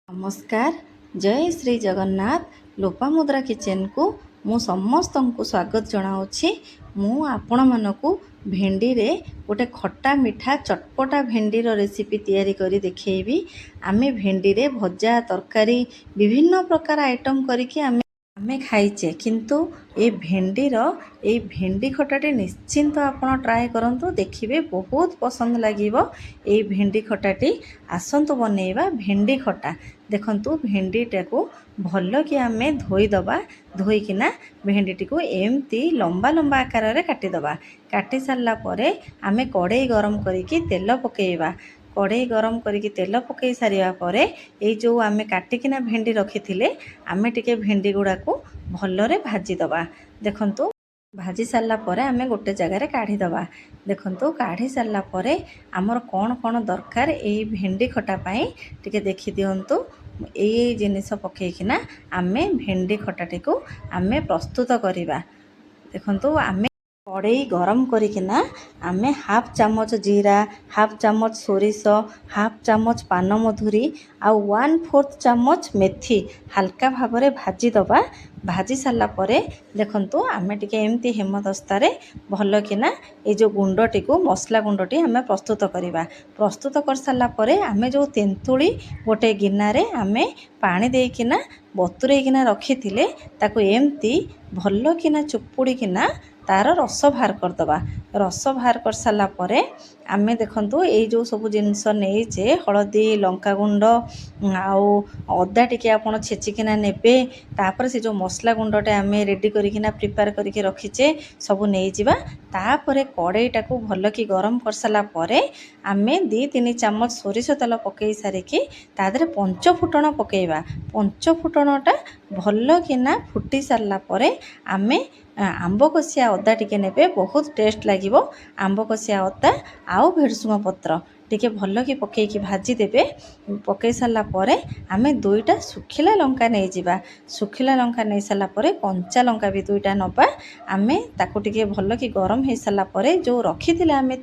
नमस्कार। जय श्री जगन्नाथ। लोपामुद्रा किचन को मु समस्त को स्वागत जनाऊँगी। मु आपण मानकु भेंडी रे गोटे खट्टा मिठा चटपटा भेंडीर रेसिपी तैयारी करी देखैबी। आमे भेंडी रे भजा तरकारी विभिन्न प्रकार आइटम करिके आमे खाइचे, किंतु ए भेंडी खटाटी निश्चिंत आपण ट्राए करंतु, देखिबे बहुत पसंद लागिबो। ए भेंडी खटाटी आसंतु बनेइबा भेंडी खटा। देखंतु भेंडीटा को भल कि आमे धोई दबा। धोईकिना भेंडीटी को एमती लंबा लंबा आकार रे काटी दबा। काटी सारला परे आमे कड़ाई गरम करिकी तेल पकेइबा। कड़ाई गरम करिकी तेल पकई सारिया परे ए जो आमे काटिकिना भेंडी रखिथिले आमे टिके भेंडी गुड़ा को भलरे भाजी दबा। देखंतु भाजी सारला परे आमे गोटे जगह रे काढ़ी दबा। देखंतु काढ़ी सारला परे हमर कोन कोन दरकार ए भेंडी खटा पई टिके देखि दियंतु। ए जिनिस पकेइकिना आमे भेंडी खटाटी को आमे प्रस्तुत करिबा। देखंतु आमे कड़ाई गरम करिकिना आमे हाफ चामच जीरा, हाफ चामच सोरिष, हाफ चामच पान मधुरी आ 1/4 चामच मेथी हल्का भाबरे भाजी दबा। भाजी सारला परे देखंतु आमे टिके एमती हेमदस्ता रे भल किना ए जो गुंडटी को मसला गुंडटी आमे प्रस्तुत करिबा। प्रस्तुत कर सारला परे आमे जो तेंतुली गोटे गिना रे आमे पानी देकिना बतुरई किना रखिथिले ताको एमती भल किना चुपुड़ी किना तार रस बाहर कर दबा। रस बाहर कर सारला परे आमे देखंतु ए जो सब जिनस नेइचे हळदी लंका गुंड आउ अदा टिके आपण छेचिकिना नेबे। तापर से जो मसला गुंडटे आमे रेडी करिकिना प्रिपेयर करिके रखिचे सब नेइ जिबा। तापरे कड़ाईटा को भल कि गरम कर सारला परे आमे 2-3 चामच सोरिष तेल पकई सारिकी ता देहरे पंच फुटण पकेइबा। पंच फुटणटा भल किना फुटी सारला परे आमे आंब कसिया अदा टिके नेबे, बहुत टेस्ट लागिबो। आंब कसिया अदा आउ भेरसुंगा पत्र टिके भल कि पकेइकी भाजी देबे। पकई सारला परे आमे 2टा सुखिला लंका नै जिबा। सुखिला लंका नै सारला परे कंचा लंका भी 2टा नबा। आमे ताको टिके भल कि गरम हे सारला परे जो रखिथिले आमे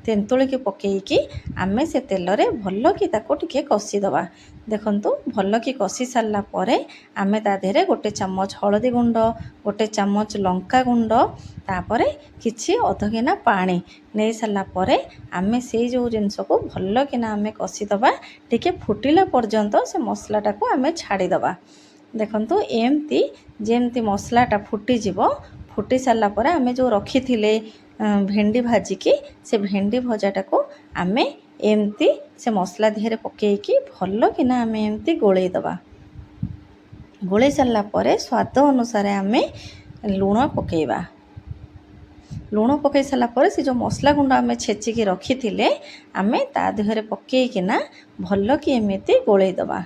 तेंतुली के पकेइकी आमे से तेल रे भल कि ताको टिके कसी दबा। देखंतु भल कि कसी सारला परे आमे ता देहरे गोटे चामच हळदी गुंड, गोटे चामच लंका गुंड, तापरे किछि अध गिना पानी नै सारला परे आमे से जो जिनस को भल किना आमे कसी दबा। टिके फुटिला पर्यंत से मसलाटा को आमे छाड़ी दबा। देखंतु एमती जेमती मसलाटा फुटी जिवो। फुटी सारला परे आमे जो रखिथिले भेंडी भाजी की से भेंडी भजाटा को आमे एमती से मसला देहरे पकेइकी भल किना आमे एमती गोळेई दबा। गोळेई सारला परे स्वाद अनुसार आमे लूण पकेइबा। लूण पकई सारला परे से जो मसला गुंड आमे छेचिकी रखिथिले आमे ता देहरे पकेइकिना भल कि एमिति गोळेई दबा।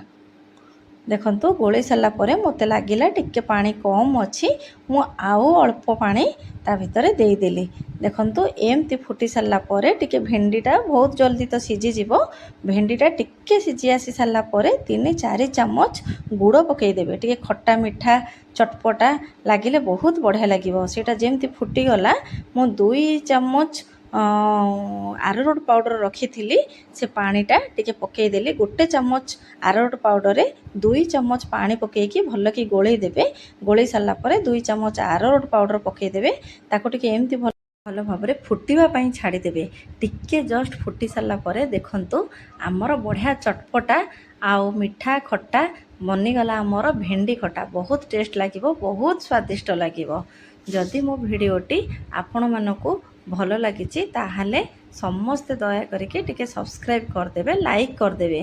देखंतु गोळेई सारला परे मते लागिला टिके पानी कम अछि, मु आउ अल्प पानी ता भितरे देई देली। देखंतु एमती फुटी सारला परे टिके भेंडीटा बहुत जल्दी तो सिझी जिवो। भेंडीटा टिके सिझी आसी सारला परे 3-4 चामच गुड़ पकई देबे। टिके खट्टा मिठा चटपटा लागिले बहुत बढ़िया लागिवो। सेटा जेमती फुटी गला मु 2 चामच आरारोट पाउडर रखिथिली से पानीटा टिके पकई देली। गोटे चामच आरारोट पाउडर रे 2 चामच पानी पकईकी भल कि गोळेई देबे। गोळेई सारला परे 2 चामच आरारोट पाउडर पकई देबे। ताको टिके एमती भल भाबरे फुटिबा पई छाड़ी देबे। टिके जस्ट फुटी सारला परे देखंतु हमर बढ़िया चटपटा आउ मिठा खट्टा बनिगला। हमर भेंडी खटा बहुत टेस्ट लागिबो, बहुत स्वादिष्ट लागिबो। जदि मो भिडियोटी आपण मानकु भल लागिछि ताहाले समस्त दया करिके टिके सब्सक्राइब कर देबे, लाइक कर देबे।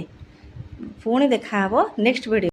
पुणी देखा हबो नेक्स्ट वीडियो।